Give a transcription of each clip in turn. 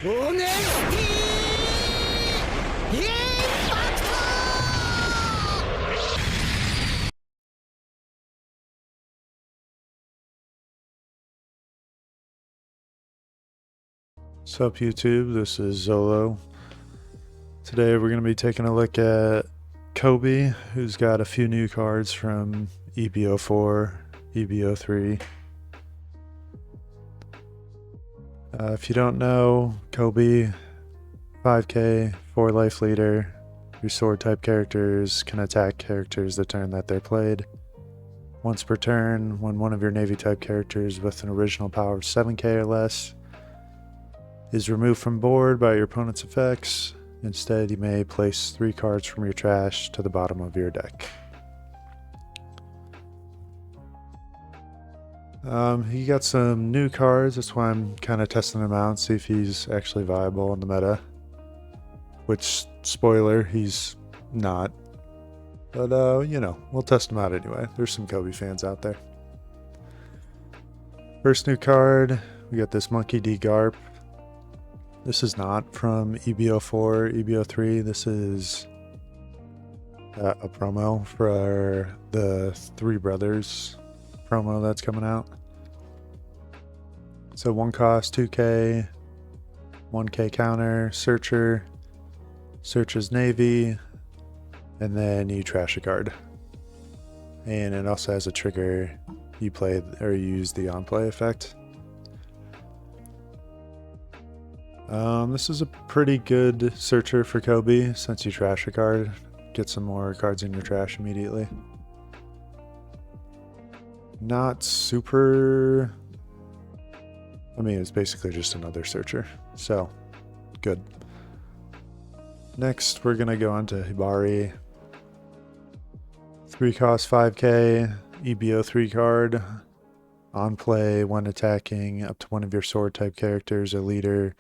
What's up YouTube, this is Zolo. Today we're going to be taking a look at Koby, who's got a few new cards from EB04, EB03. If you don't know, Koby, 5k, 4 life leader. Your sword type characters can attack characters the turn that they're played. Once per turn, when one of your navy type characters with an original power of 7k or less is removed from board by your opponent's effects, instead you may place 3 cards from your trash to the bottom of your deck. He got some new cards, that's why I'm kind of testing him out, see if he's actually viable in the meta. Which, spoiler, he's not. But, you know, we'll test him out anyway. There's some Koby fans out there. First new card, we got this Monkey D. Garp. This is not from EB04, EB03. This is a promo for the Three Brothers promo that's coming out. So 1 cost, 2k, 1k counter, searcher, searches navy, and then you trash a card. And it also has a trigger. You play or you use the on play effect. This is a pretty good searcher for Koby since you trash a card. Get some more cards in your trash immediately. Not super... I mean, it's basically just another searcher. So, good. Next, we're going to go on to Hibari. 3 cost 5k, EB03 card. On play, when attacking, up to one of your sword type characters or leader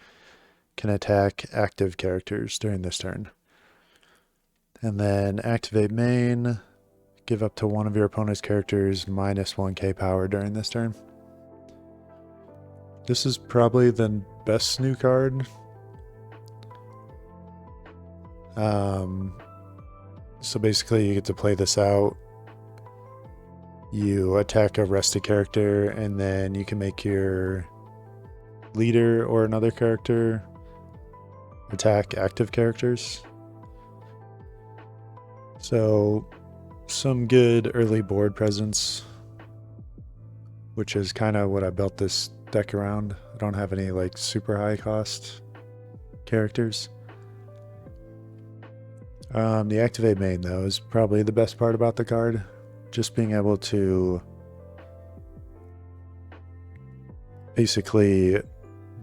can attack active characters during this turn. And then activate main, give up to one of your opponent's characters minus 1k power during this turn. This is probably the best new card. So basically you get to play this out. You attack a rested character and then you can make your leader or another character attack active characters. So some good early board presence, which is kind of what I built this deck around. I don't have any like super high cost characters. The activate main though is probably the best part about the card. Just being able to basically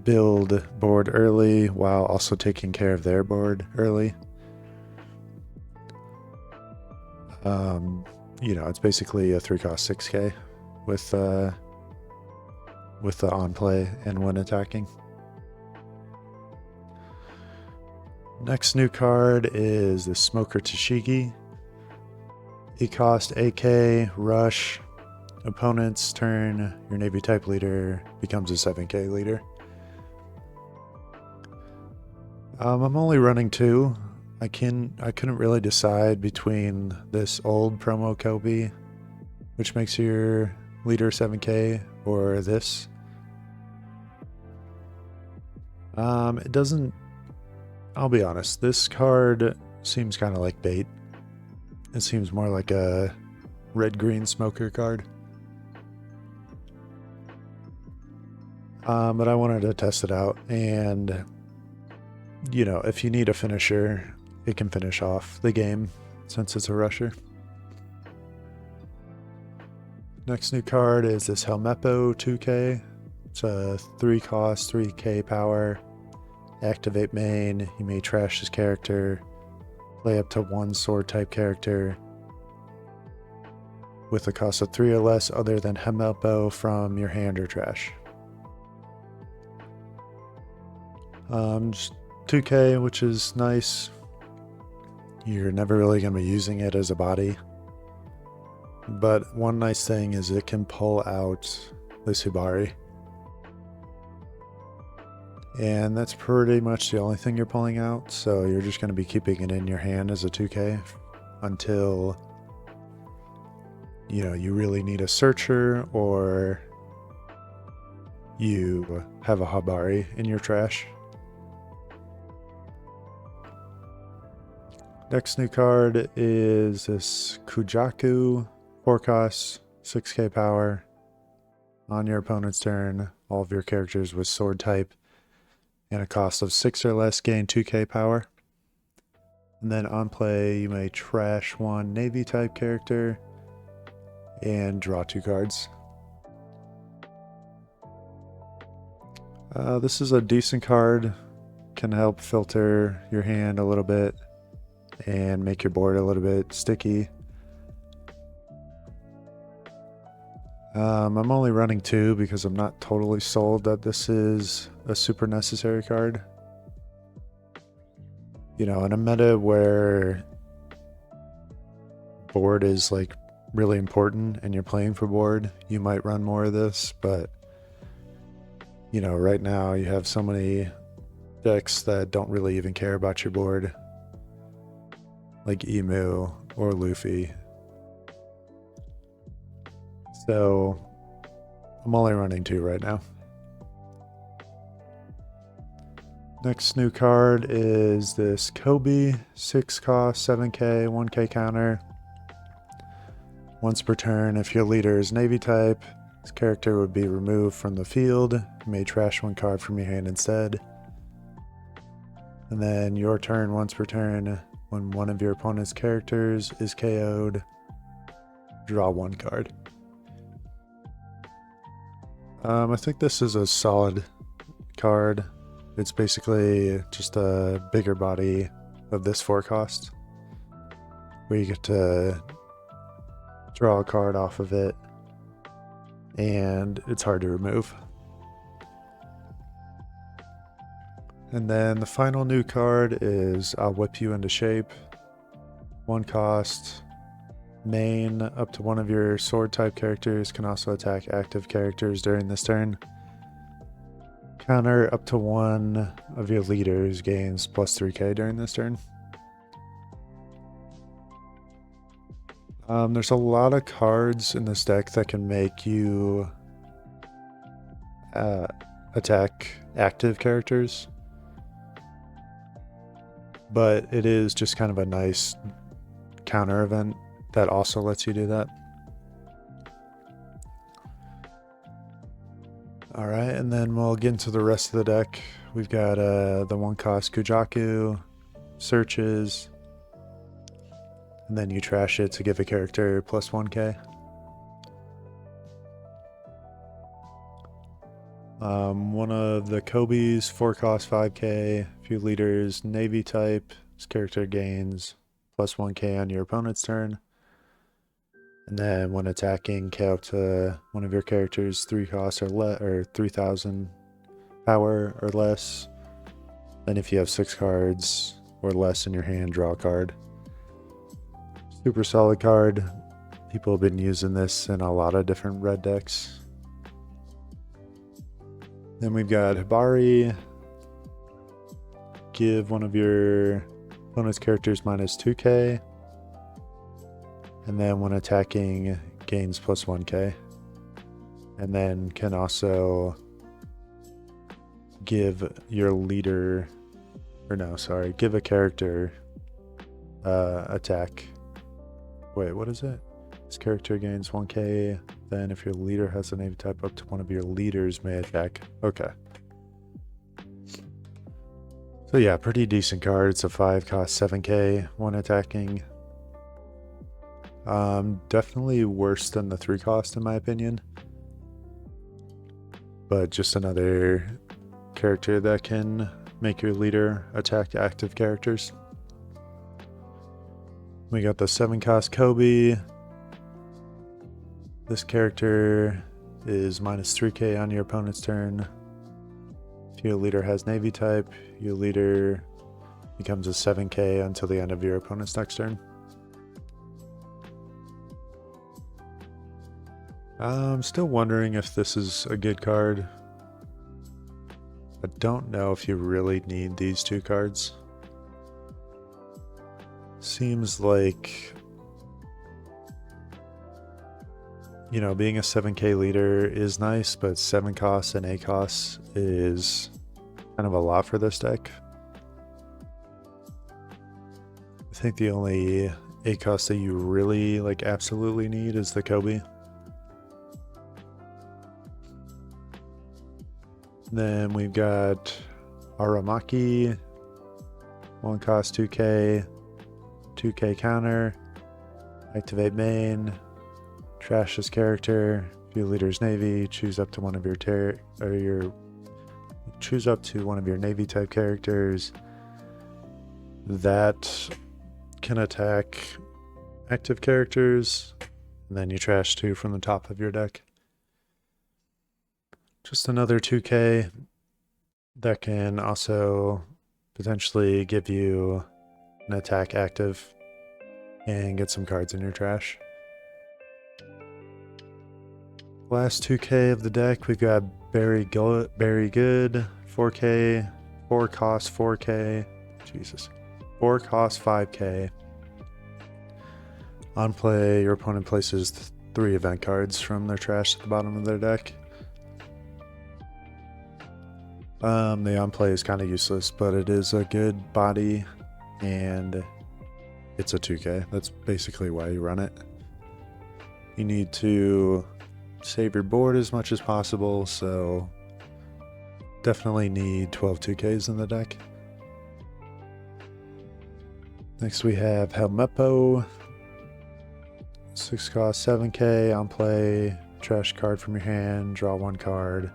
build board early while also taking care of their board early. You know, it's basically a 3 cost 6k with the on play and when attacking. Next new card is the Smoker Tashigi. It cost 8k, rush, opponent's turn, your navy type leader becomes a 7k leader. I'm only running 2. I couldn't really decide between this old promo Koby, which makes your leader 7k, or this. It doesn't... I'll be honest, this card seems kind of like bait. It seems more like a red-green smoker card. But I wanted to test it out, and you know, if you need a finisher, it can finish off the game since it's a rusher. Next new card is this Helmeppo 2k. It's a 3 cost, 3k power. Activate main, you may trash this character. Play up to 1 sword type character with a cost of 3 or less other than Helmeppo from your hand or trash. Just 2k, which is nice. You're never really going to be using it as a body. But one nice thing is it can pull out this Hibari. And that's pretty much the only thing you're pulling out, so you're just going to be keeping it in your hand as a 2K until, you know, you really need a searcher or you have a Habari in your trash. Next new card is this Kujaku, 4 costs, 6k power. On your opponent's turn, all of your characters with sword type and a cost of 6 or less gain 2k power. And then on play, you may trash one Navy type character and draw 2 cards. This is a decent card, can help filter your hand a little bit and make your board a little bit sticky. I'm only running 2 because I'm not totally sold that this is a super necessary card. You know, in a meta where board is like really important and you're playing for board, you might run more of this, but you know, right now you have so many decks that don't really even care about your board, like Emu or Luffy. So I'm only running 2 right now. Next new card is this Koby, 6 cost, 7k, 1k counter. Once per turn, if your leader is Navy type, this character would be removed from the field. You may trash 1 card from your hand instead. And then your turn, once per turn, when one of your opponent's characters is KO'd, draw 1 card. I think this is a solid card. It's basically just a bigger body of this 4 cost, where you get to draw a card off of it, and it's hard to remove. And then the final new card is I'll Whip You into Shape. 1 cost. Main, up to one of your sword type characters can also attack active characters during this turn. Counter, up to one of your leaders gains plus 3k during this turn. There's a lot of cards in this deck that can make you attack active characters, but it is just kind of a nice counter event that also lets you do that. Alright, and then we'll get into the rest of the deck. We've got the 1 cost Kujaku, searches, and then you trash it to give a character plus 1k. One of the Kobe's, 4 cost 5k, few leaders, Navy type, this character gains plus 1k on your opponent's turn. And then when attacking, KO up to one of your characters 3 costs or 3,000 power or less. Then if you have 6 cards or less in your hand, draw a card. Super solid card. People have been using this in a lot of different red decks. Then we've got Habari. Give one of your opponent's characters minus 2k. And then when attacking, gains plus 1k. And then can also give your leader, give a character attack. Wait, what is it? This character gains 1k. Then if your leader has a Navy type, up to one of your leaders may attack. Okay. So yeah, pretty decent card. It's a 5 cost 7k, 1 attacking. Definitely worse than the 3 cost in my opinion. But just another character that can make your leader attack active characters. We got the 7 cost Koby. This character is minus 3k on your opponent's turn. If your leader has Navy type, your leader becomes a 7k until the end of your opponent's next turn. I'm still wondering if this is a good card. I don't know if you really need these two cards. Seems like, you know, being a 7k leader is nice, but 7 costs and 8 costs is kind of a lot for this deck. I think the only 8 cost that you really like absolutely need is the Koby. Then we've got Aramaki, 1 cost 2k, 2k counter, activate main, trash this character, view leader's navy, choose up to one of your navy type characters that can attack active characters, and then you trash 2 from the top of your deck. Just another 2k that can also potentially give you an attack active and get some cards in your trash. Last 2k of the deck, we've got Very Good, 4k, 4 cost 4k, Jesus, 4 cost 5k. On play, your opponent places 3 event cards from their trash at the bottom of their deck. The on play is kind of useless, but it is a good body, and it's a 2k. That's basically why you run it. You need to save your board as much as possible, so definitely need 12 2ks in the deck. Next we have Helmeppo, 6 cost 7k, on play, trash card from your hand, draw 1 card.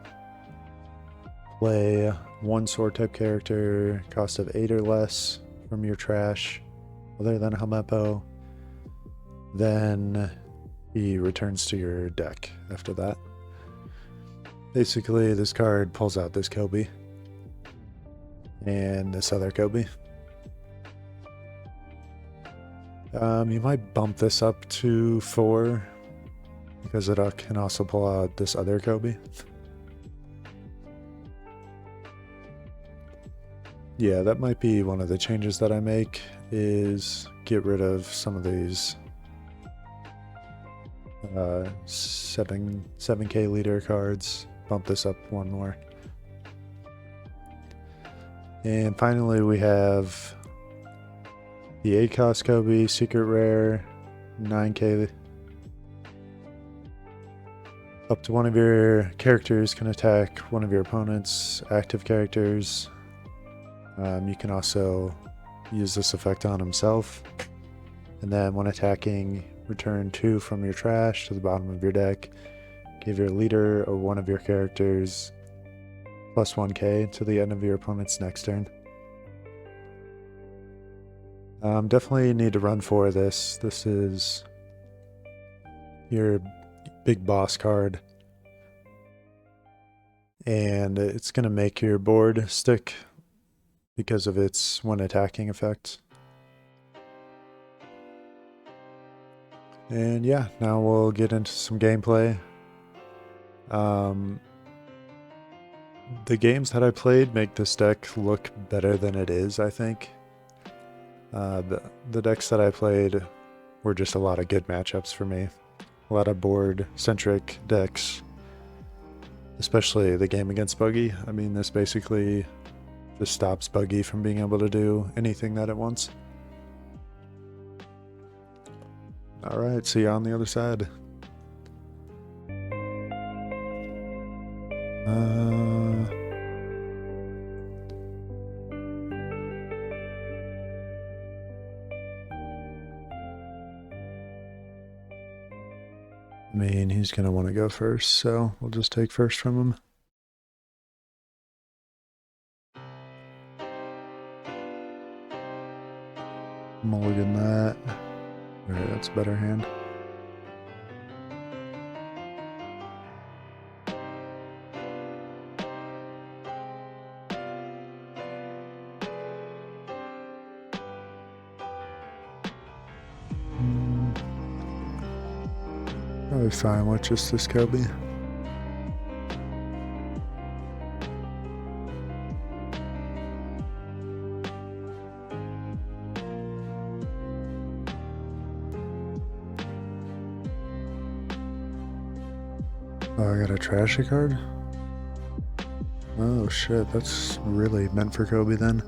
Play 1 sword type character, cost of 8 or less from your trash, other than Helmeppo. Then he returns to your deck after that. Basically, this card pulls out this Koby and this other Koby. You might bump this up to 4 because it can also pull out this other Koby. Yeah, that might be one of the changes that I make, is get rid of some of these 7k leader cards, bump this up 1 more. And finally we have the 8 cost Koby, secret rare, 9k. Up to one of your characters can attack one of your opponent's active characters. You can also use this effect on himself, and then when attacking, return 2 from your trash to the bottom of your deck. Give your leader or one of your characters plus 1k to the end of your opponent's next turn. Definitely need to run for this. This is your big boss card, and it's going to make your board stick because of its when attacking effect. And yeah, now we'll get into some gameplay. The games that I played make this deck look better than it is, I think. The decks that I played were just a lot of good matchups for me. A lot of board-centric decks, especially the game against Buggy. I mean, this basically just stops Buggy from being able to do anything that it wants. Alright, see you on the other side. I mean, he's going to want to go first, so we'll just take first from him. Mulligan that. Alright, that's a better hand. Probably fine with just this Koby. Oh, I got a trashy card? Oh shit, that's really meant for Koby then.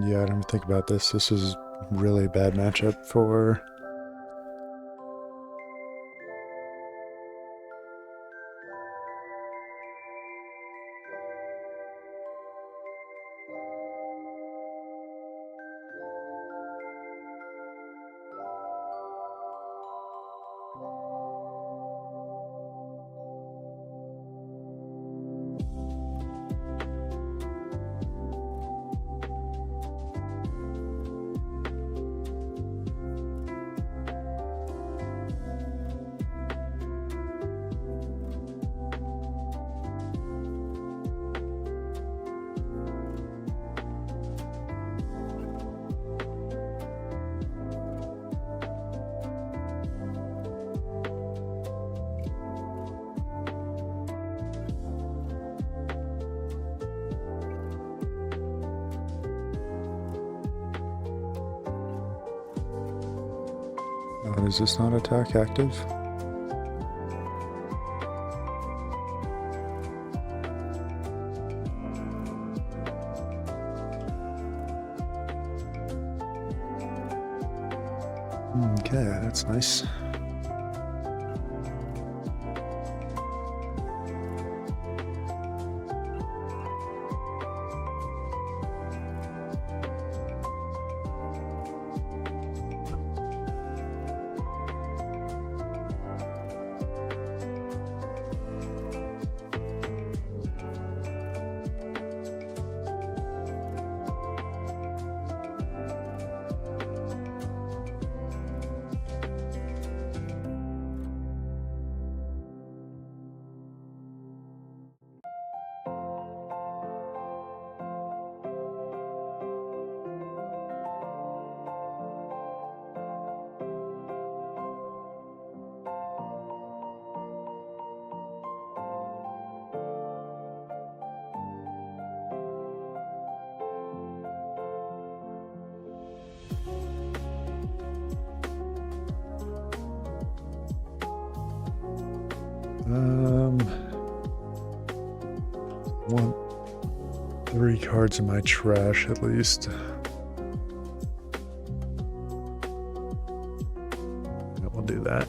Yeah, I didn't think about this. This is really bad matchup for... Oh, is this not attack active? Okay, that's nice. Want 3 cards in my trash at least. We'll do that.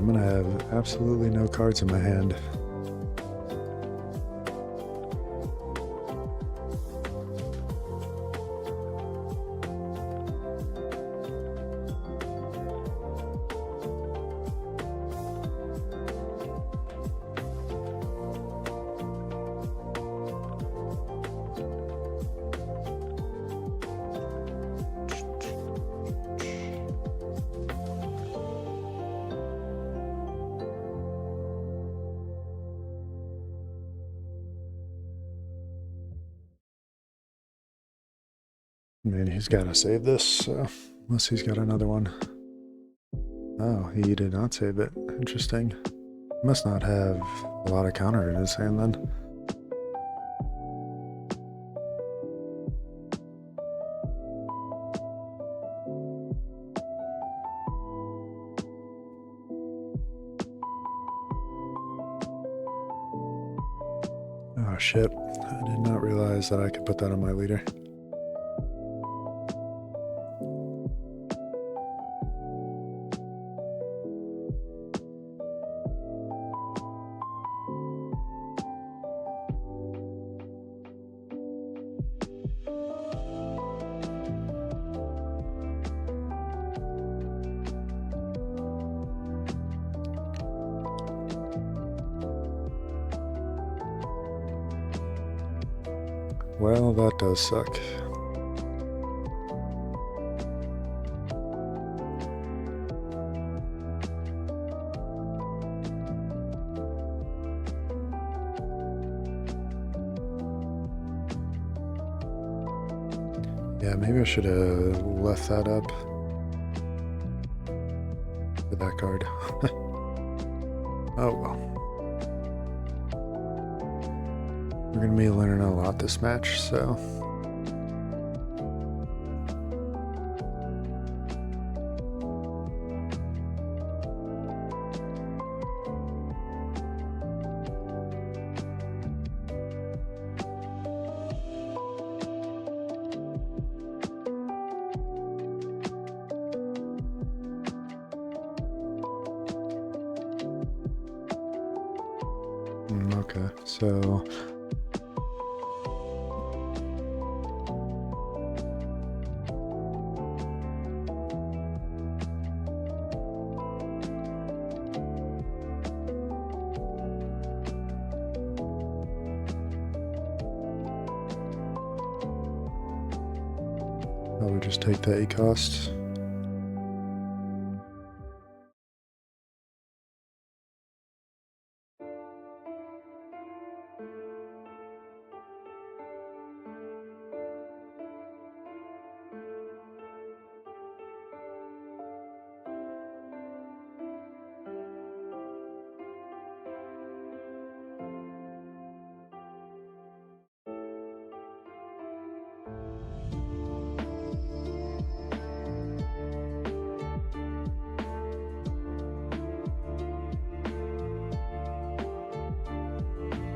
I'm gonna have absolutely no cards in my hand. I mean, he's got to save this, so unless he's got another one. Oh, he did not save it. Interesting. He must not have a lot of counter in his hand then. Oh shit, I did not realize that I could put that on my leader. Well, that does suck. Yeah, maybe I should have left that up for that card. Oh well. We're going to be learning a lot this match, so... Okay, so... I would just take the 8 cost.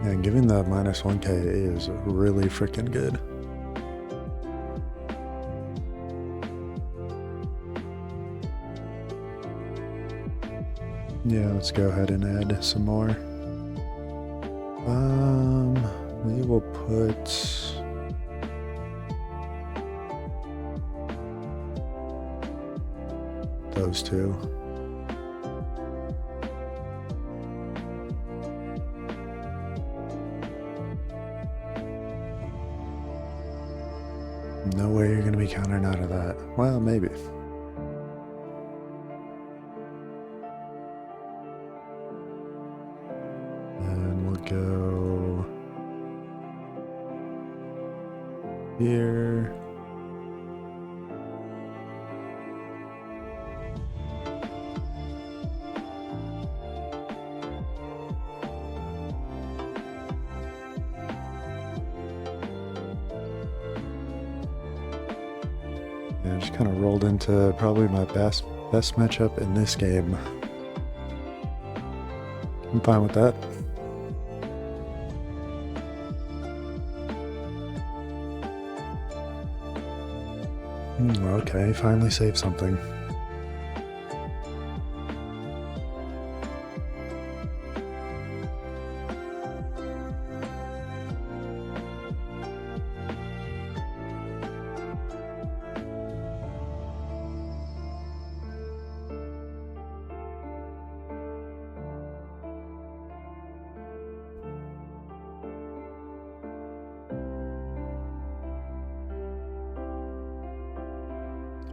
And giving the minus 1k is really freaking good. Yeah, let's go ahead and add some more. We will put those two. No way you're gonna be countering out of that. Well, maybe. And we'll go here. Yeah, just kind of rolled into probably my best matchup in this game. I'm fine with that. Okay, finally saved something.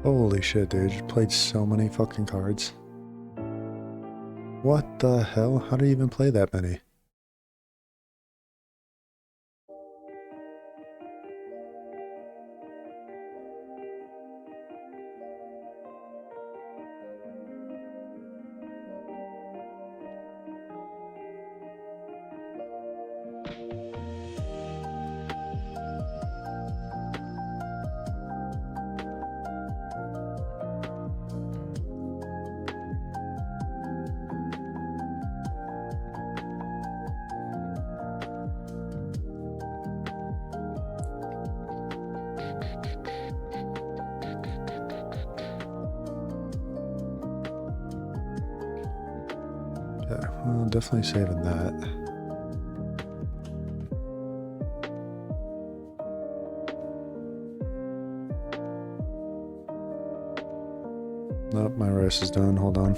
Holy shit, dude. You played so many fucking cards. What the hell? How do you even play that many? Yeah, well, definitely saving that. Nope, my rice is done. Hold on.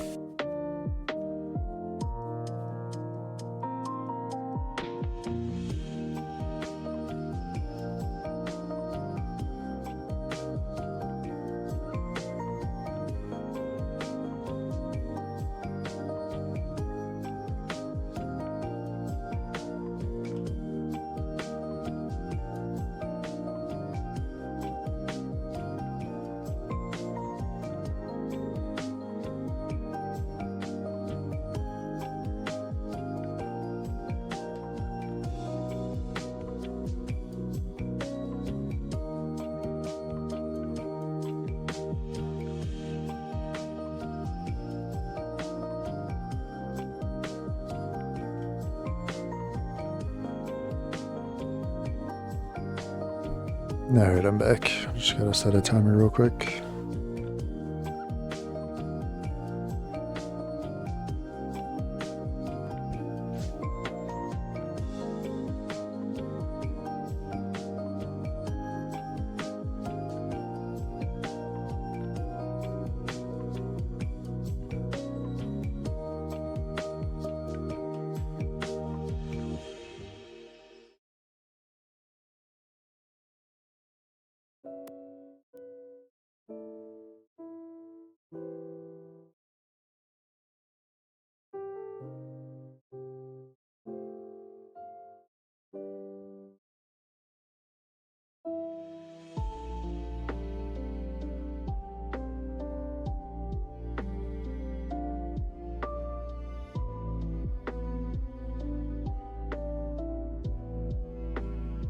Alright, I'm back. Just gotta set a timer real quick.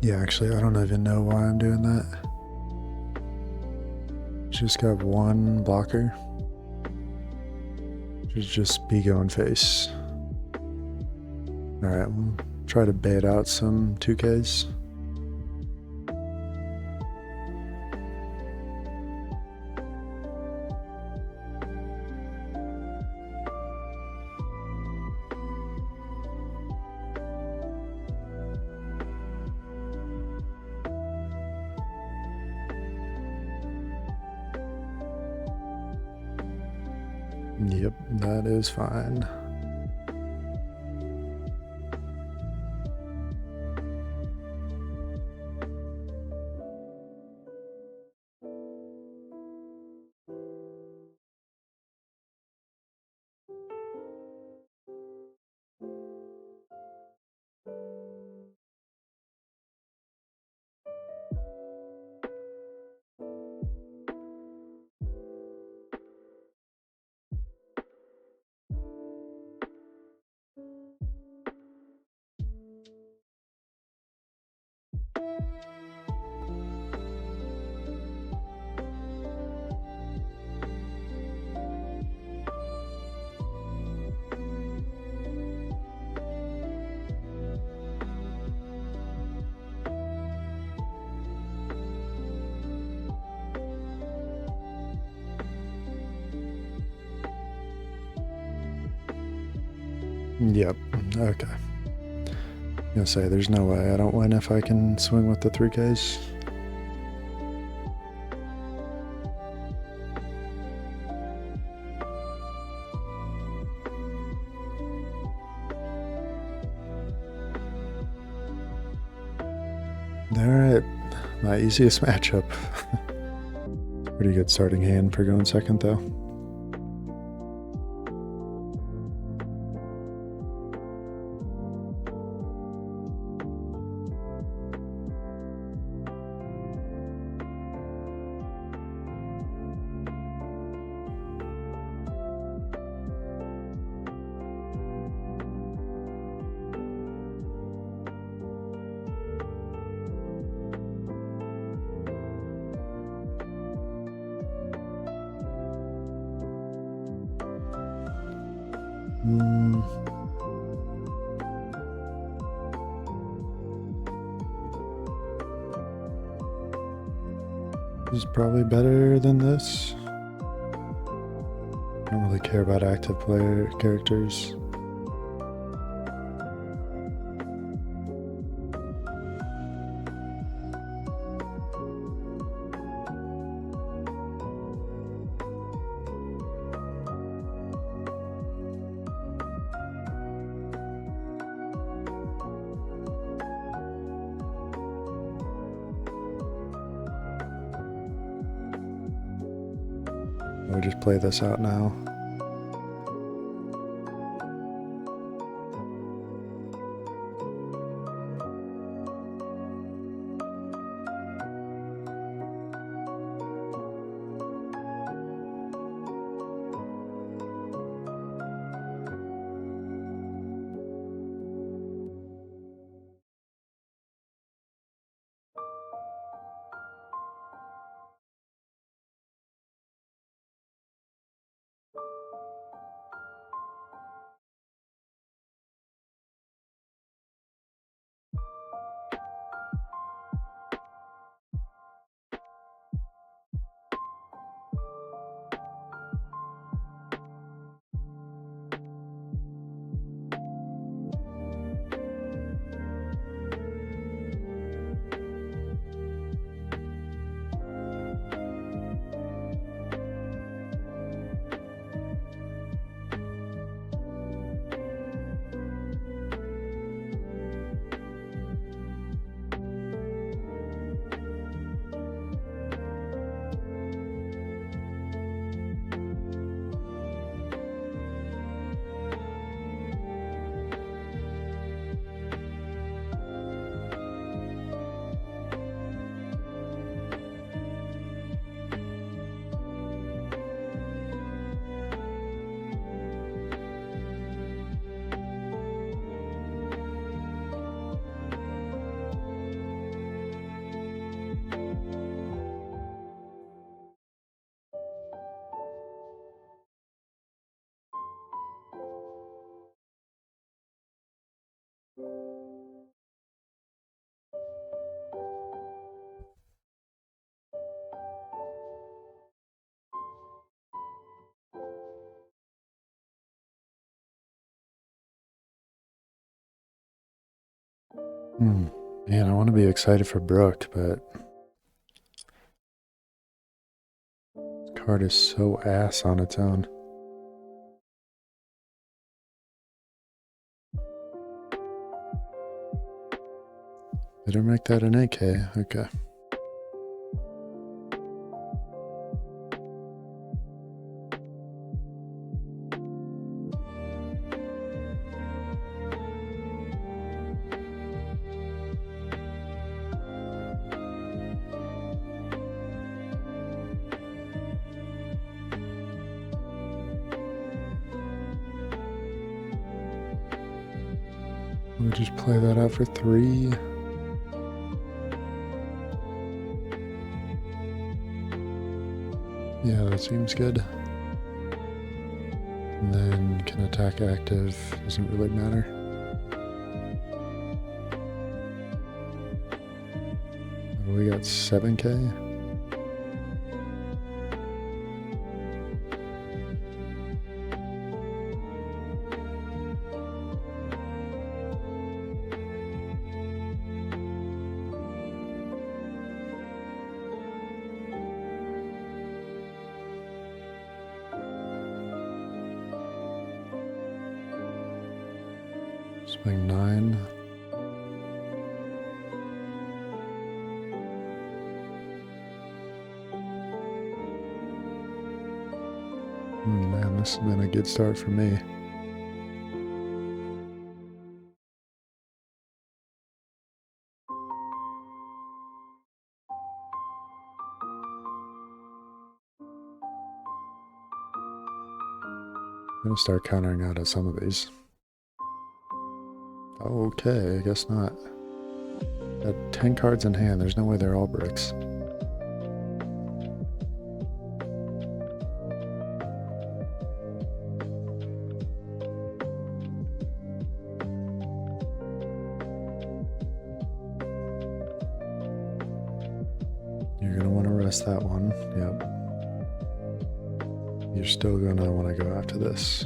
Yeah, actually, I don't even know why I'm doing that. Just got one blocker. Should just be going face. Alright, we'll try to bait out some 2Ks. Yep, that is fine. Yep, okay. I'm gonna say there's no way I don't win if I can swing with the 3Ks. Alright, my easiest matchup. Pretty good starting hand for going second, though. This is probably better than this. I don't really care about active player characters. We'll just play this out now. Man, I want to be excited for Brook, but this card is so ass on its own. Did I make that an AK? Okay. We'll just play that out for 3. Yeah, that seems good. And then can attack active, doesn't really matter. We got 7K. Swing 9. Man, this has been a good start for me. I'm gonna start countering out of some of these. Okay, I guess not. Got 10 cards in hand, there's no way they're all bricks. You're gonna want to rest that one, yep. You're still gonna want to go after this.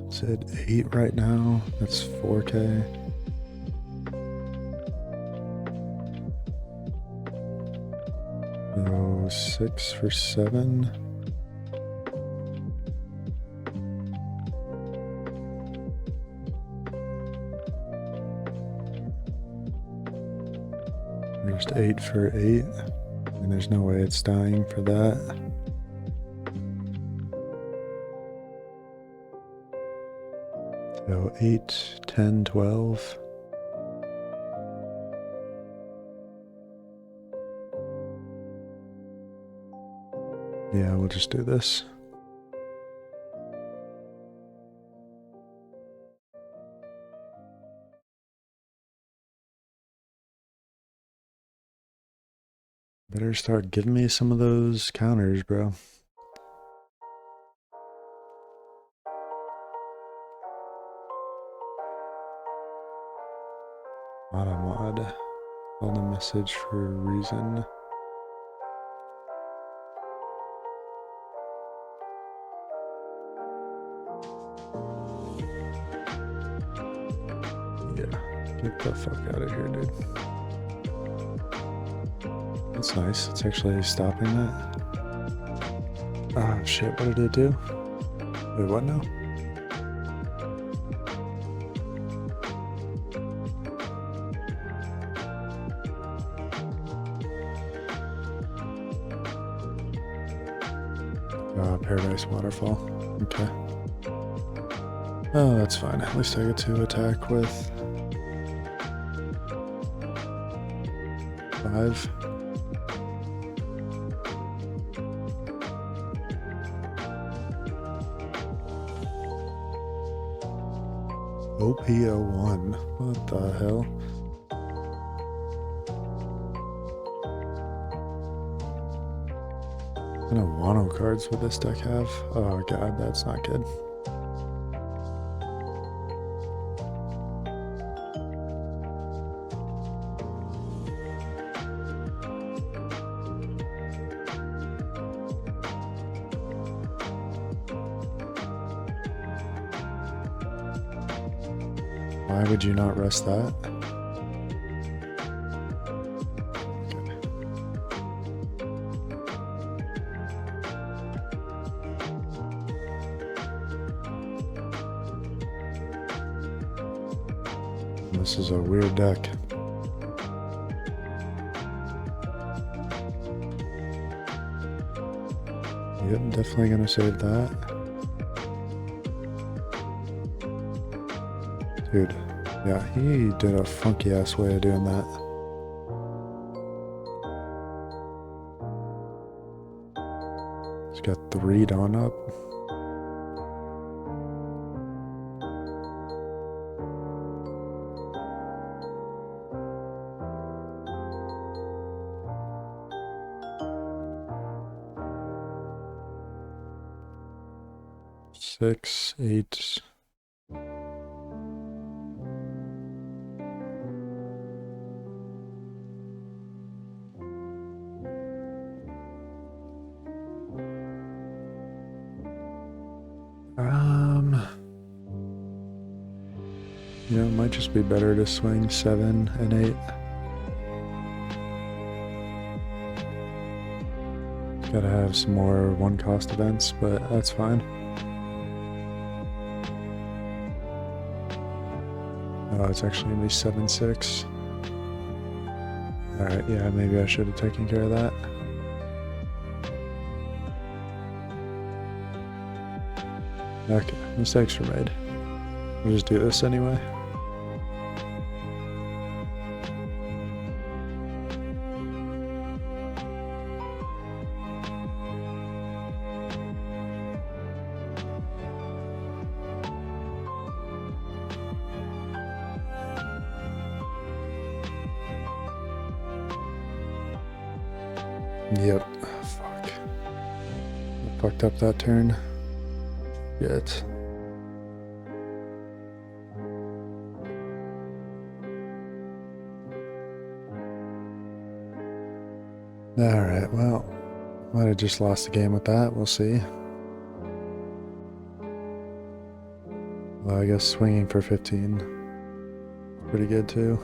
It's at 8 right now, that's 4K. So 6 for 7. Just 8 for 8. And there's no way it's dying for that. So 8, 10, 12. Yeah, we'll just do this. Better start giving me some of those counters, bro. Mod. Hold a message for a reason. Yeah, get the fuck out of here, dude. That's nice. It's actually stopping that. Ah, shit, what did it do? Wait, what now? Paradise Waterfall. Okay. Oh, that's fine. At least I get to attack with 5. OP01. What the hell? What kind of Wano cards would this deck have? Oh god, that's not good. Why would you not rest that? This is a weird deck. Yep, definitely gonna save that. Dude, yeah, he did a funky ass way of doing that. He's got 3 Dawn up. Six, 8. You know, it might just be better to swing 7 and 8. Gotta have some more one-cost events, but that's fine. Oh, it's actually gonna be 7-6. Alright, yeah, maybe I should have taken care of that. Okay, mistakes were made. We'll just do this anyway. Yep. Fuck. I fucked up that turn. Yet. Alright, well, might have just lost the game with that. We'll see. Well, I guess swinging for 15. Pretty good too.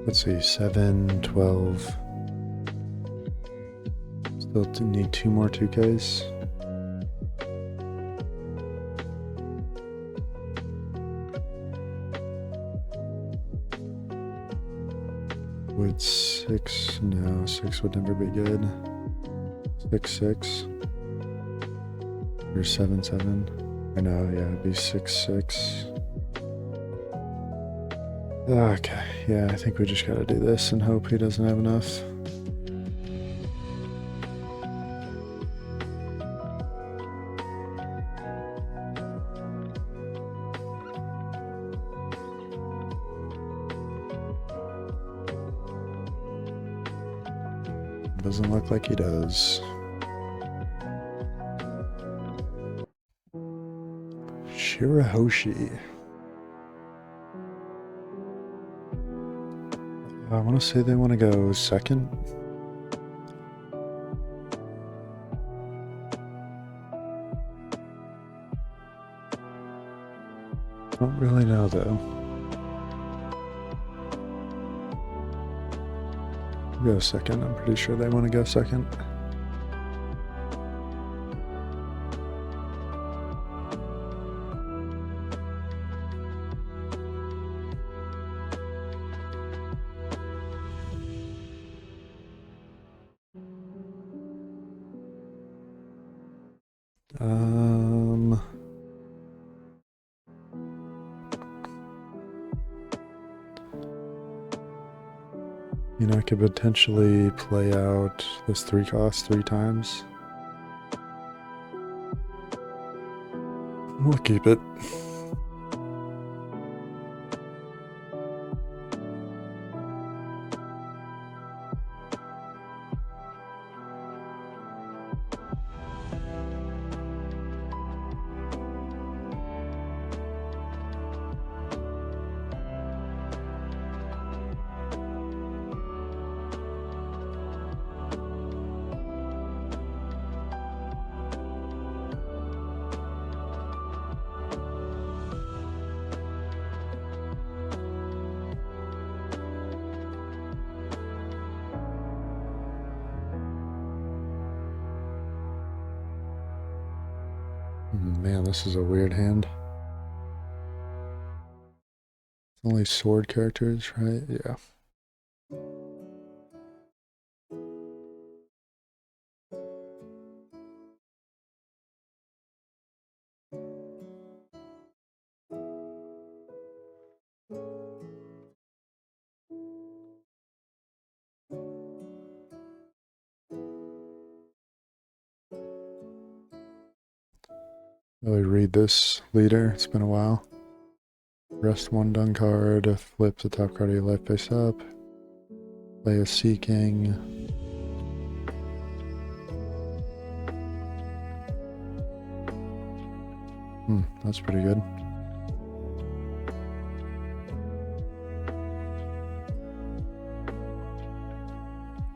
Let's see, 7, 12. Still need 2 more 2Ks. Would 6? No, 6 would never be good. 6, 6. Or 7, 7. I know, yeah, it'd be 6, 6. Okay, yeah, I think we just gotta do this and hope he doesn't have enough. Doesn't look like he does. Shirahoshi. I want to say they want to go second. Don't really know though. Go second. I'm pretty sure they want to go second. You know, I could potentially play out this 3 cost 3 times. We'll keep it. Man, this is a weird hand. Only sword characters, right? Yeah. Really read this leader. It's been a while. Rest one done card. Flip the top card of your life face up. Play a Seeking. That's pretty good.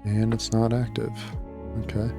And it's not active. Okay.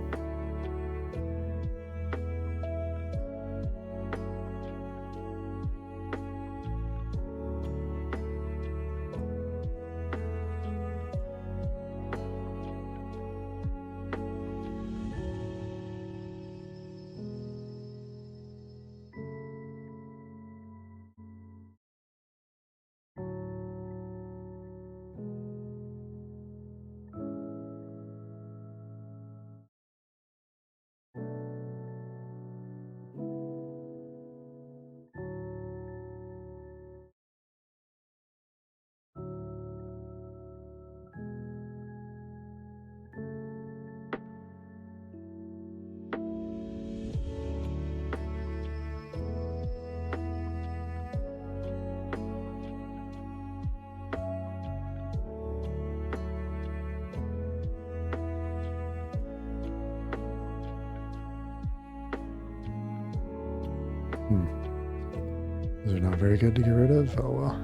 Those are not very good to get rid of. Oh well.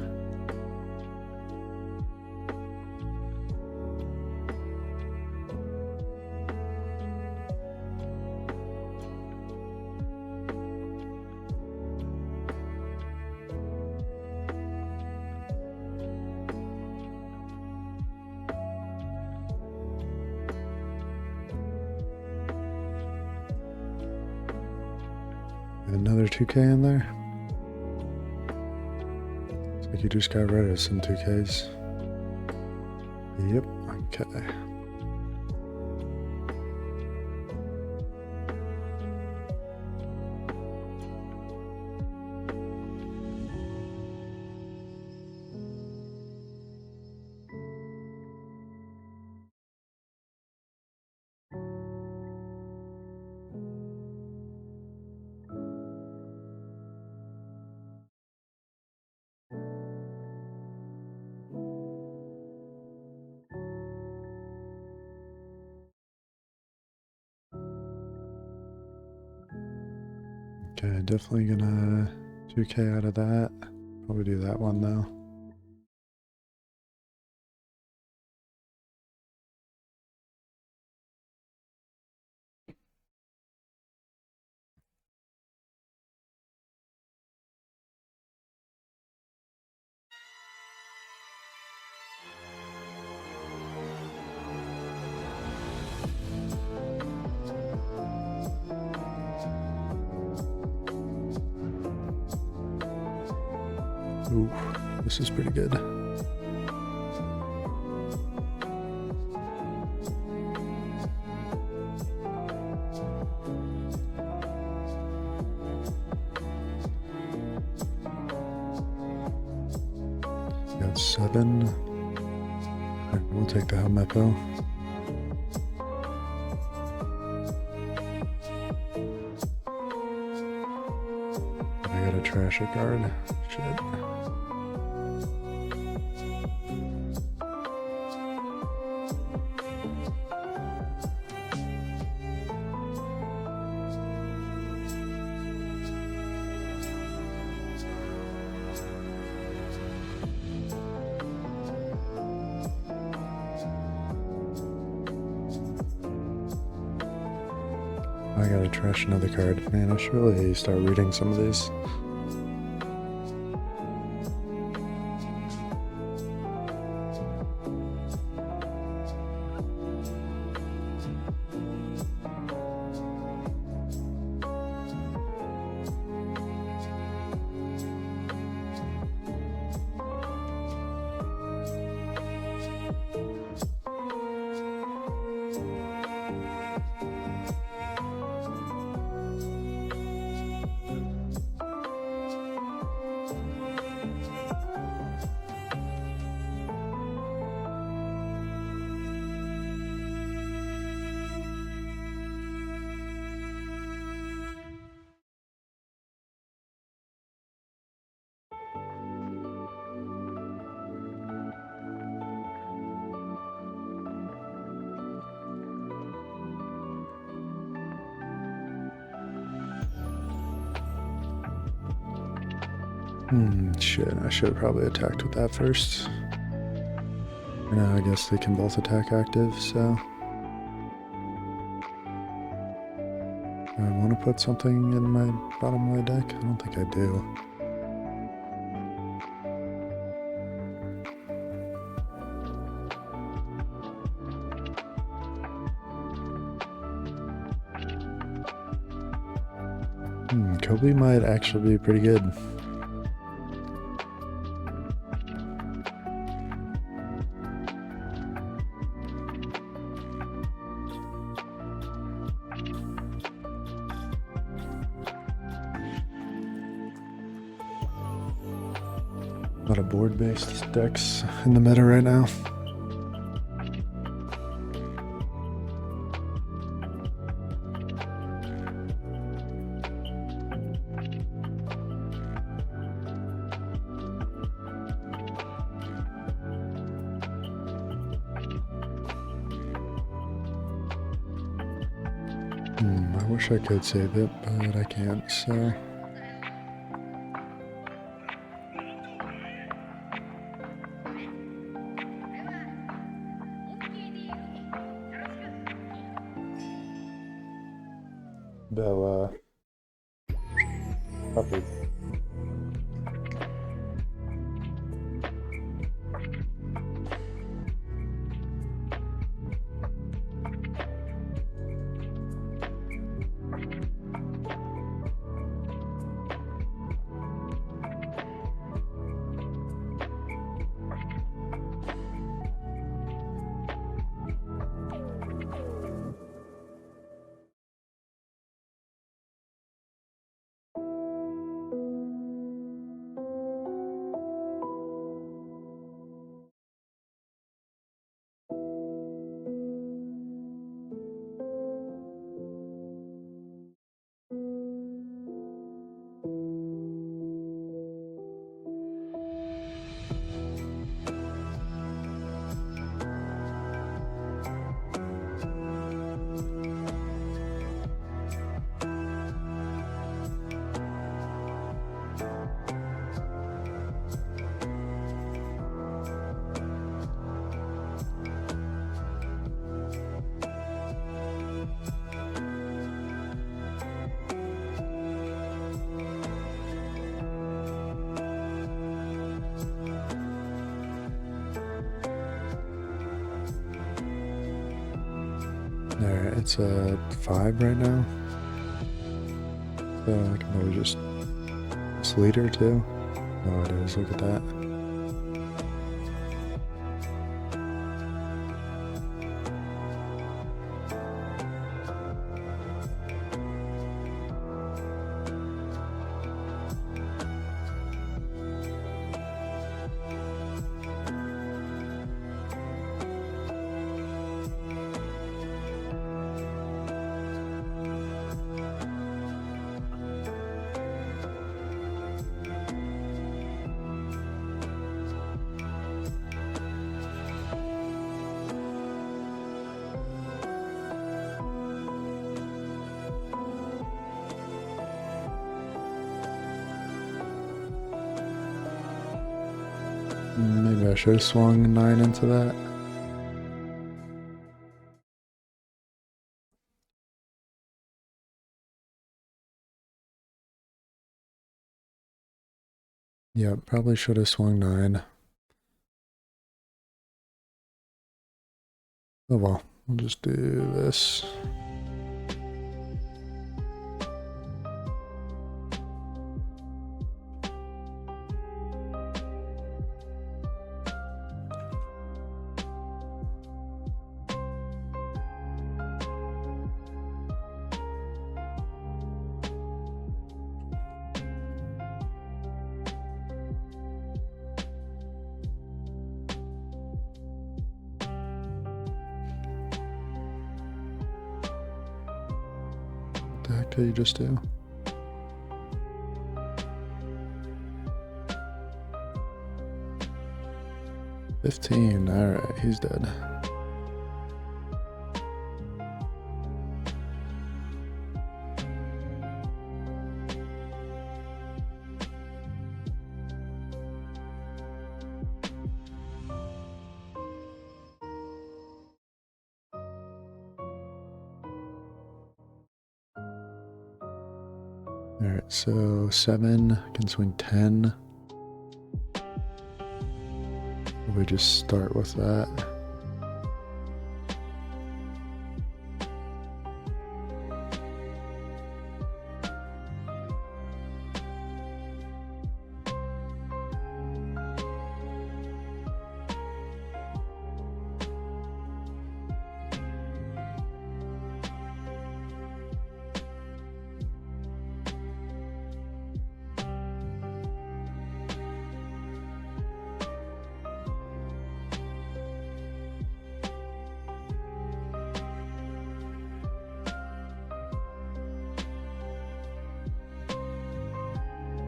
Another 2K in there. Looks like you just got rid of some 2Ks. Yep, okay. Okay, definitely gonna 2K out of that. Probably do that one though. Ooh, this is pretty good. Got 7. Right, we'll take the helmet though. I gotta trash a card. Shit. I gotta trash another card. Man, I should really start reading some of these. Shit, I should have probably attacked with that first. Now I guess they can both attack active, so... I want to put something in my bottom of my deck? I don't think I do. Koby might actually be pretty good. A lot of board-based decks in the meta right now. I wish I could save it, but I can't, so... Bella. Puppy. Alright, it's a 5 right now. So I can probably just sleet her too. Oh, it is. Look at that. Maybe I should have swung 9 into that. Yeah, probably should have swung 9. Oh well, we'll just do this. What the heck did you just do? $15. Alright, he's dead. Alright, so 7 can swing 10. We just start with that.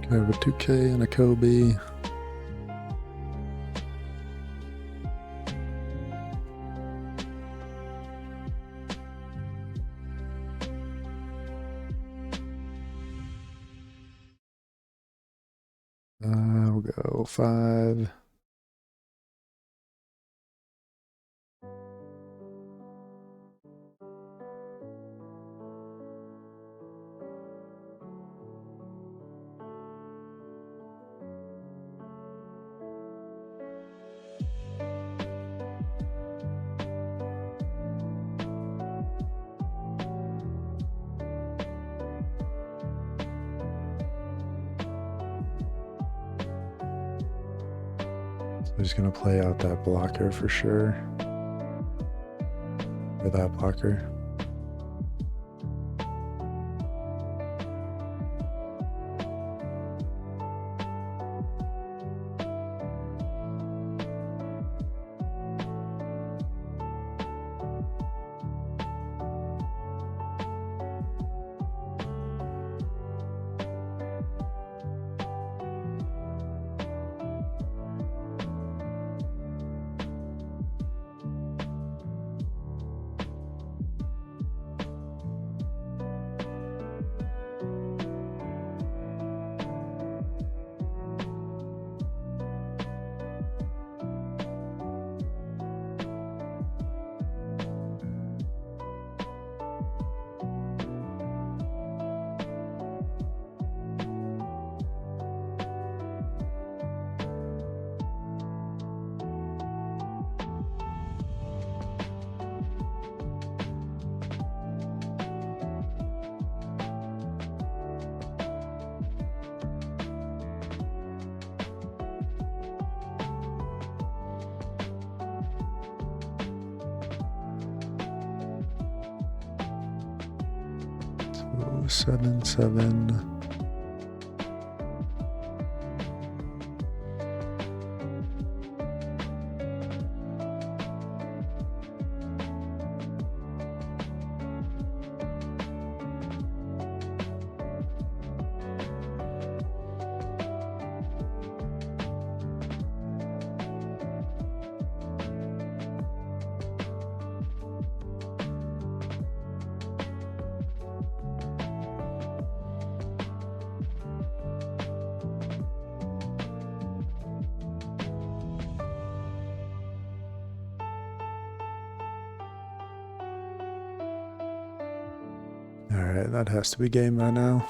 I have a 2K and a Koby. We'll go 5. I'm just gonna play out that blocker for sure. Or that blocker. So 7, 7. Alright, that has to be game by now.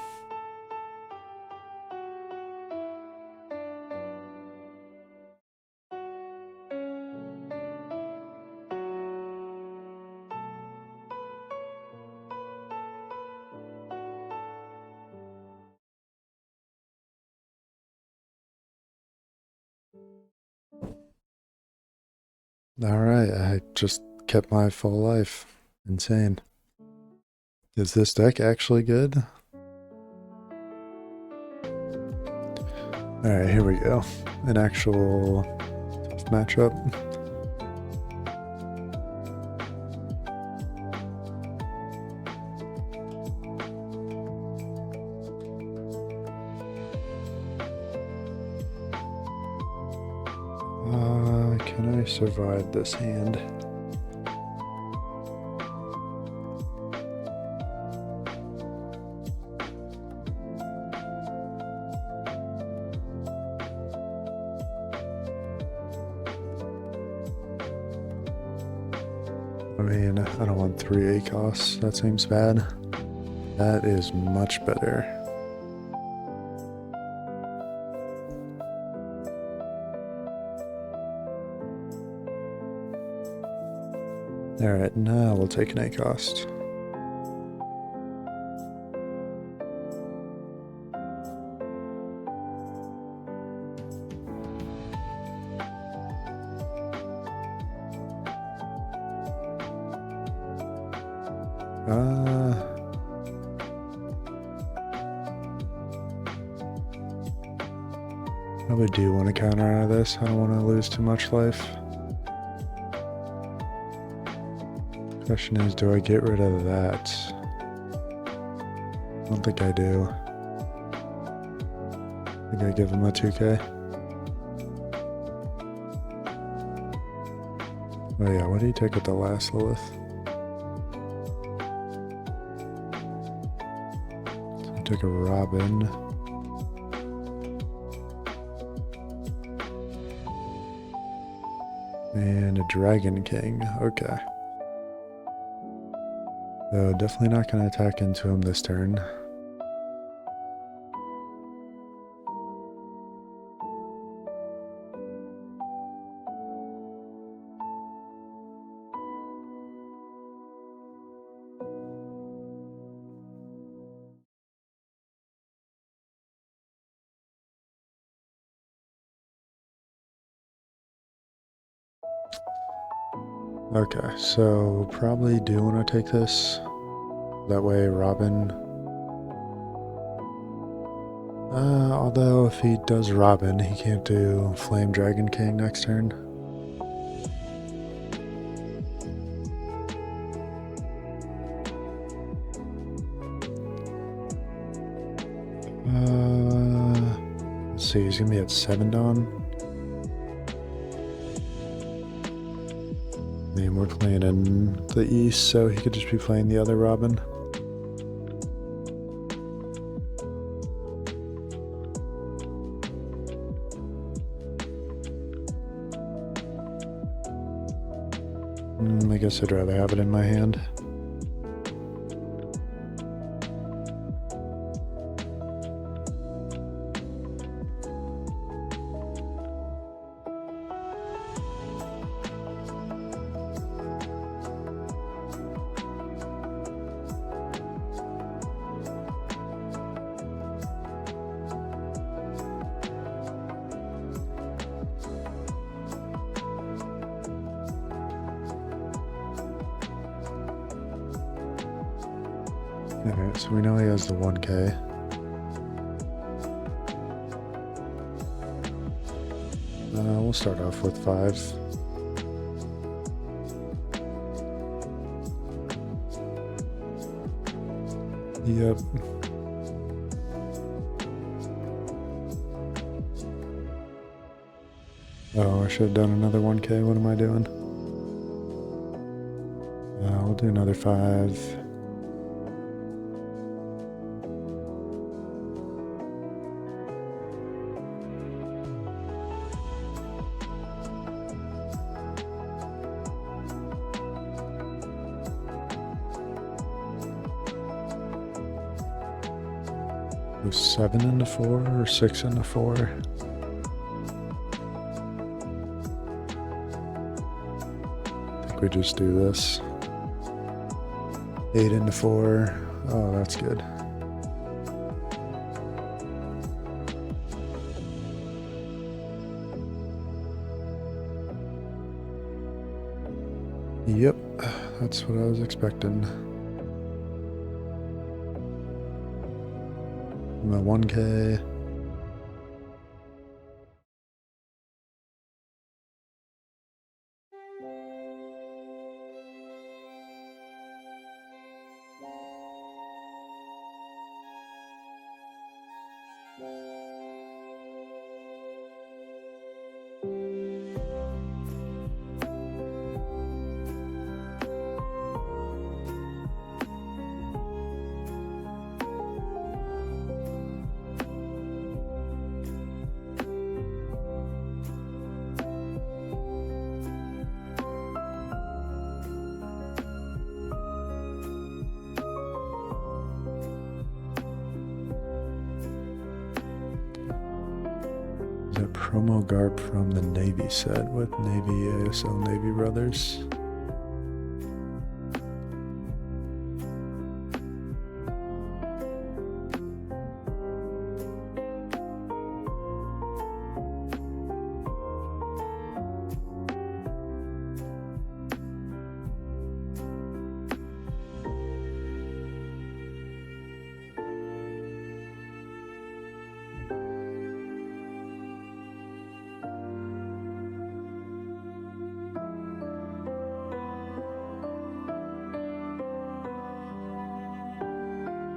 Alright, I just kept my full life. Insane. Is this deck actually good? Alright, here we go. An actual tough matchup. Can I survive this hand? I mean, I don't want 3 ACOS. That seems bad. That is much better. Alright, now we'll take an A cost. Probably do want to counter out of this. I don't want to lose too much life. Question is, do I get rid of that? I don't think I do. I think I give him a 2k. Oh yeah, what did he take with the last Lilith? So he took a Robin. And a Dragon King, okay. So definitely not going to attack into him this turn. Okay, so probably do want to take this. That way Robin... although if he does Robin, he can't do Flame Dragon King next turn. Let's see, he's gonna be at 7 Dawn. I mean, we're playing in the east, so he could just be playing the other Robin. I guess I'd rather have it in my hand. Alright, so we know he has the 1k. We'll start off with 5. Yep. Oh, I should have done another 1k. What am I doing? We'll do another 5. Do 7 into 4 or 6 into 4? I think we just do this. 8 into 4. Oh, that's good. Yep, that's what I was expecting. My 1k. A promo garb from the Navy set with Navy ASL Navy Brothers.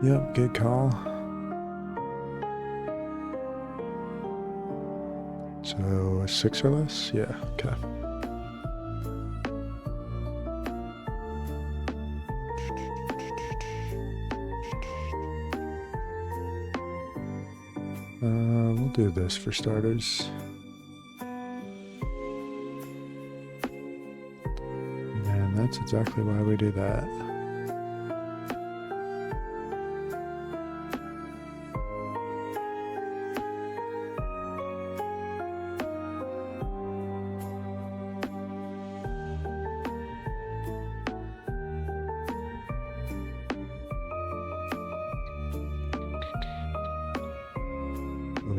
Yep, good call. So 6 or less? Yeah, okay. We'll do this for starters. And that's exactly why we do that.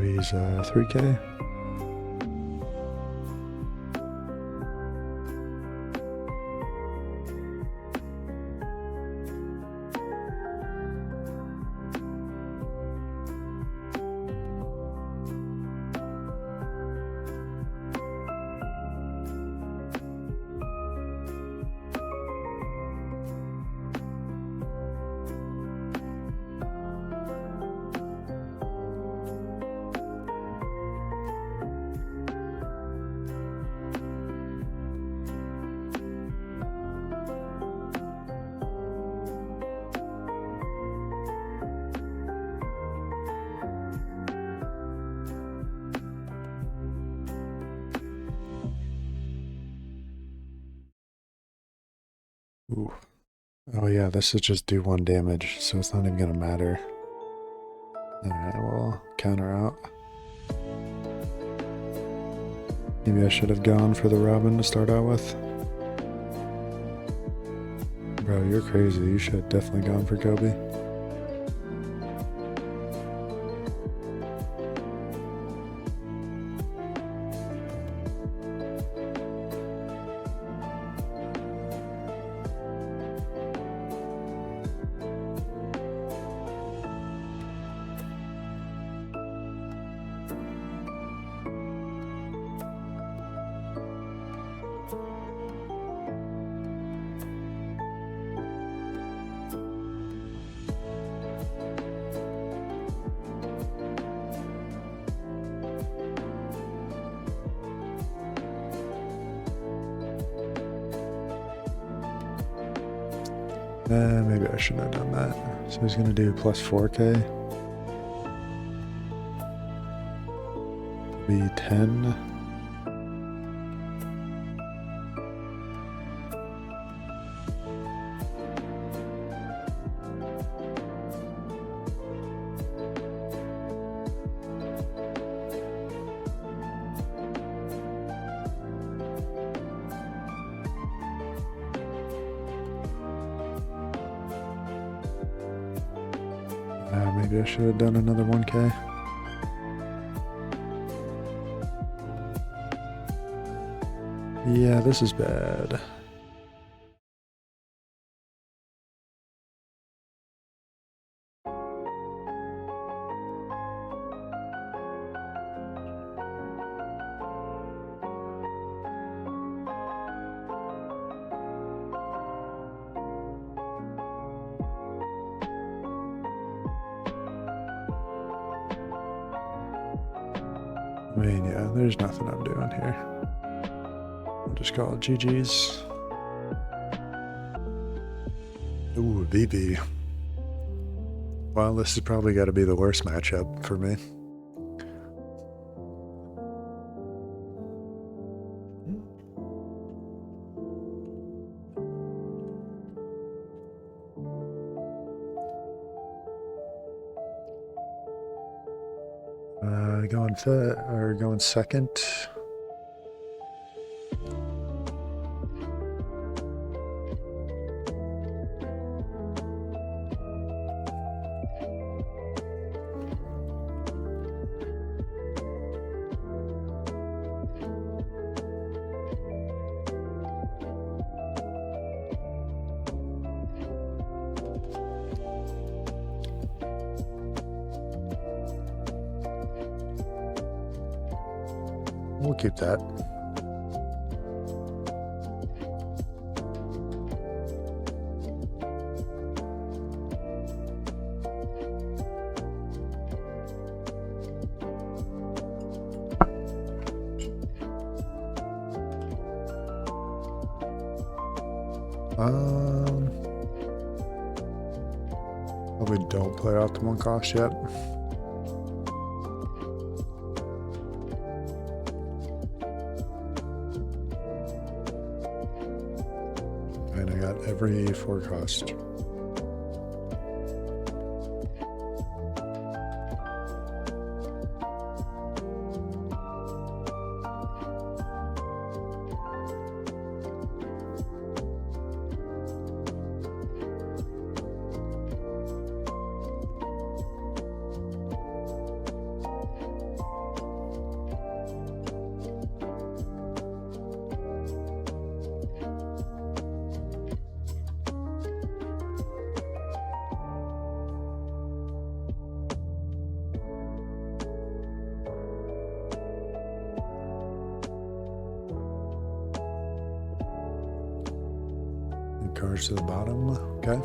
He's 3K. Ooh. Oh yeah, this is just do 1 damage, so it's not even gonna matter. Alright, we'll counter out. Maybe I should have gone for the Robin to start out with. Bro, you're crazy. You should have definitely gone for Koby. Maybe I shouldn't have done that. So he's gonna do plus 4K. Be 10. Maybe I should have done another 1K. Yeah, this is bad. I mean, yeah, there's nothing I'm doing here. I'll just call it GG's. Ooh, Vivi. Well, this has probably got to be the worst matchup for me. Going second. We'll keep that. Probably don't play optimal cost yet. And I got every forecast. Cards to the bottom, okay.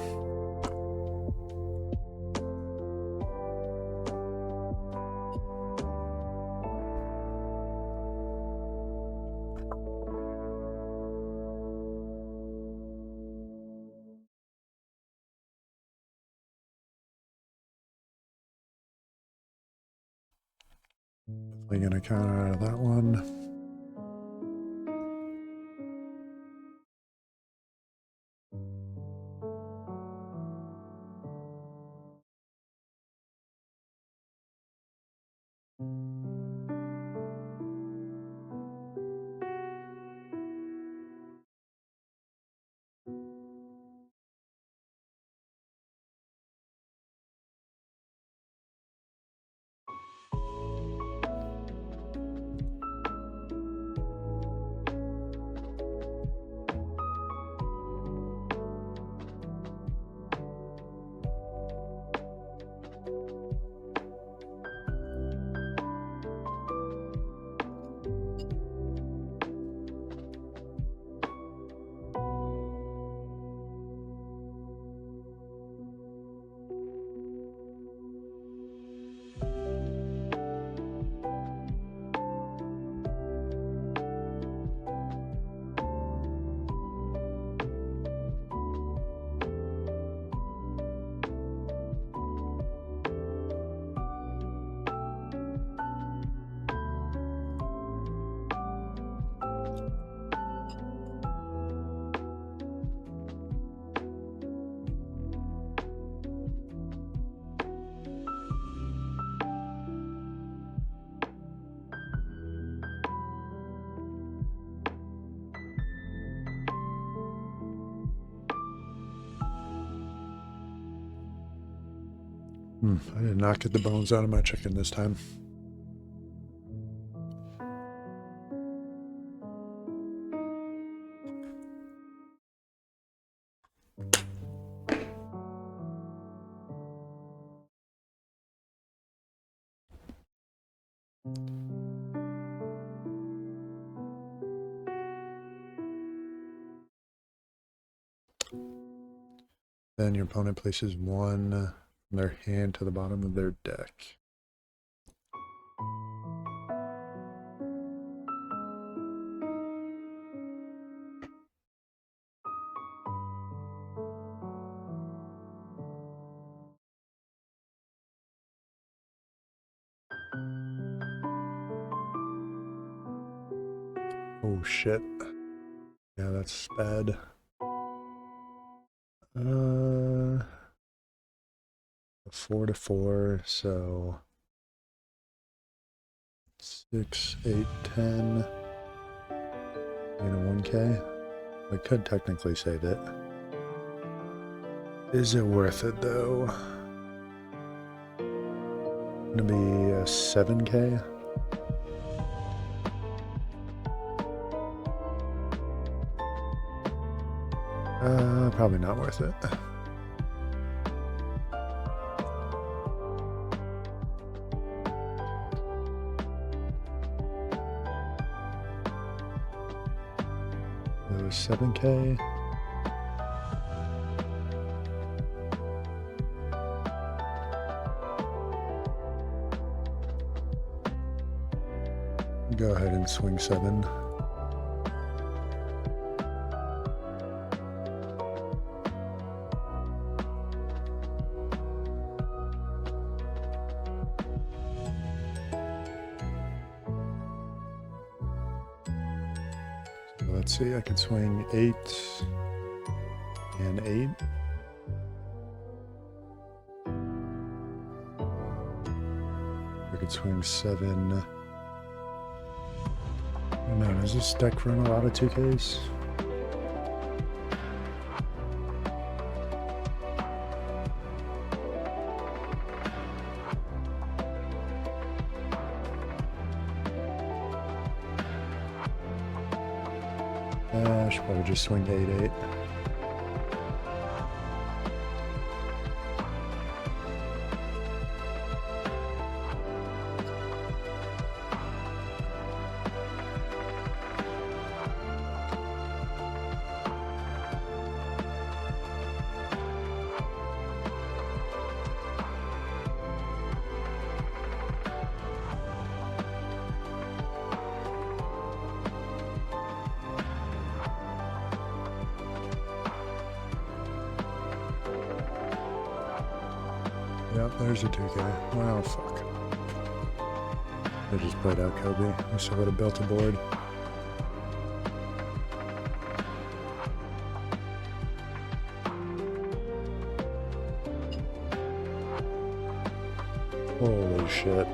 Definitely gonna counter out of that one. I did not get the bones out of my chicken this time. Then your opponent places one from their hand to the bottom of their deck. Oh shit. Yeah, that's bad. A 4-4, so 6, 8, 10, and a 1K. I could technically save it. Is it worth it though? Gonna be a 7K. Probably not worth it. It was 7K. Go ahead and swing 7. let's see, I could swing 8 and 8. I could swing 7. Oh no, does this deck run a lot of 2Ks? I should probably just swing 8-8. Yep, there's a 2K. Well, fuck. I just played out Koby. Wish I would have built a board. Holy shit.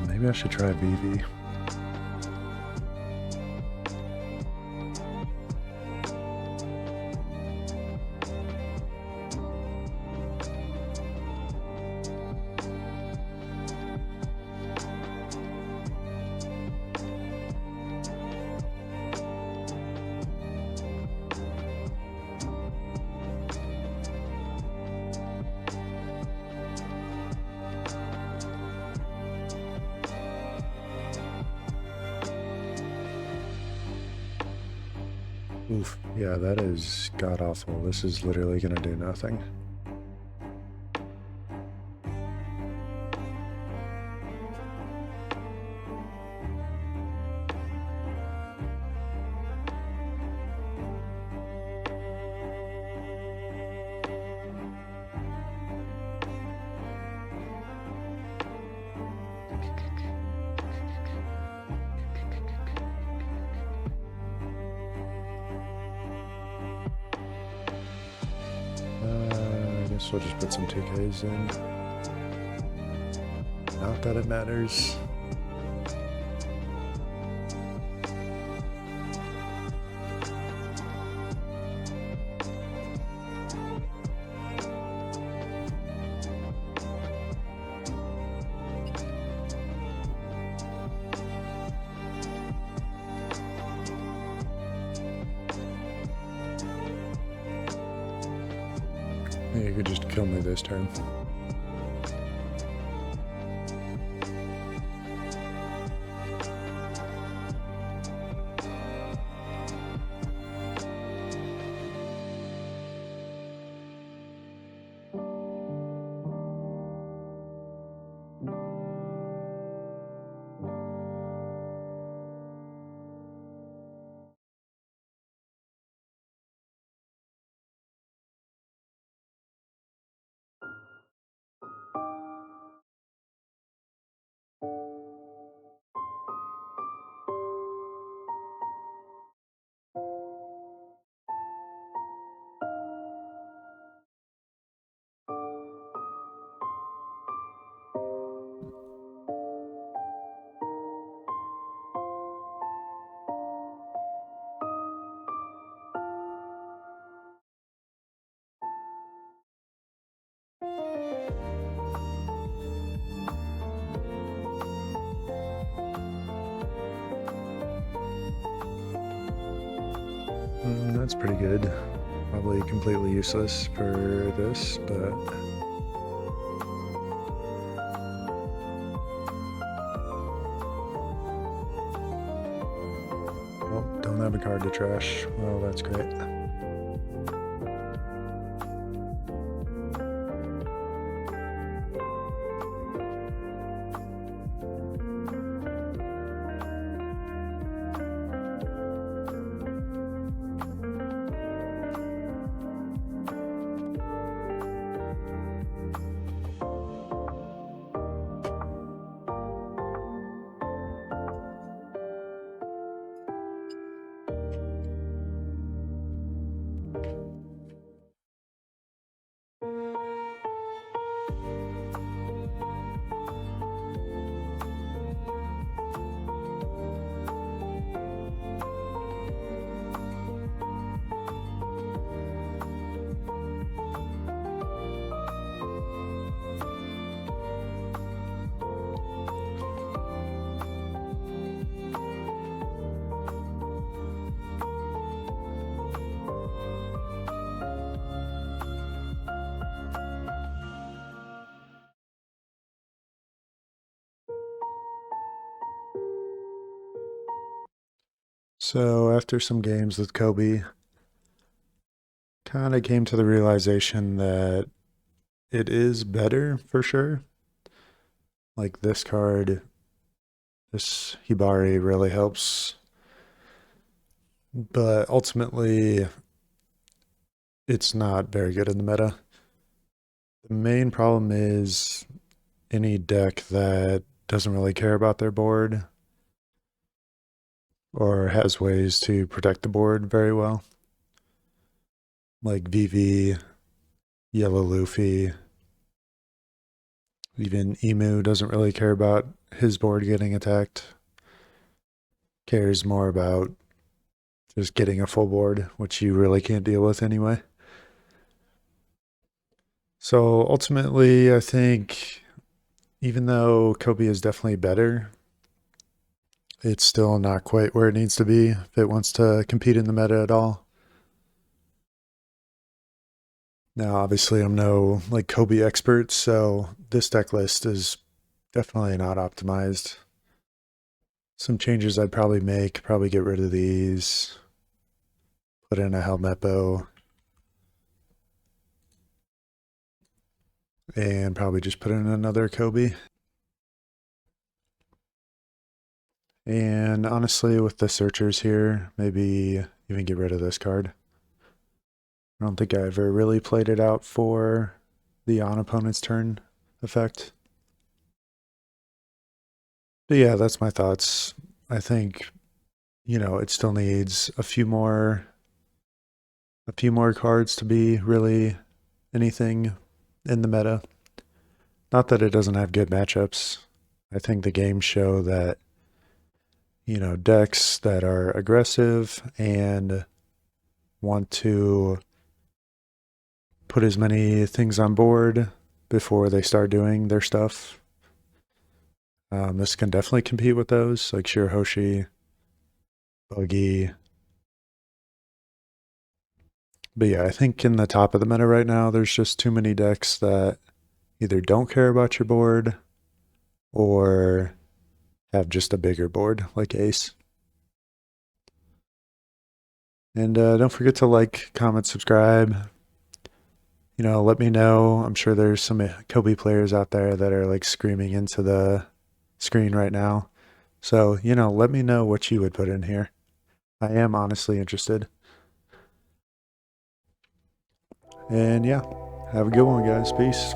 Maybe I should try Vivi. Oof, yeah, that is god-awful. This is literally gonna do nothing. I guess we'll just put some 2Ks in. Not that it matters. You could just kill me this turn. That's pretty good. Probably completely useless for this, but... Oh, don't have a card to trash. Well, that's great. So after some games with Koby, kind of came to the realization that it is better for sure. Like this card, this Hibari really helps. But ultimately, it's not very good in the meta. The main problem is any deck that doesn't really care about their board or has ways to protect the board very well. Like Vivi, Yellow Luffy, even Emu doesn't really care about his board getting attacked. Cares more about just getting a full board, which you really can't deal with anyway. So ultimately, I think even though Koby is definitely better, it's still not quite where it needs to be if it wants to compete in the meta at all. Now, obviously, I'm no like Koby expert, so this deck list is definitely not optimized. Some changes I'd probably make, probably get rid of these, put in a helmet bow, and probably just put in another Koby. And honestly, with the searchers here, maybe even get rid of this card. I don't think I ever really played it out for the on opponent's turn effect. But yeah, that's my thoughts. I think, it still needs a few more cards to be really anything in the meta. Not that it doesn't have good matchups. I think the games show that, decks that are aggressive and want to put as many things on board before they start doing their stuff. This can definitely compete with those, like Shirahoshi, Buggy. But yeah, I think in the top of the meta right now, there's just too many decks that either don't care about your board or have just a bigger board like Ace. And don't forget to like, comment, subscribe. Let me know. I'm sure there's some Koby players out there that are like screaming into the screen right now. So, let me know what you would put in here. I am honestly interested. And yeah, have a good one, guys. Peace.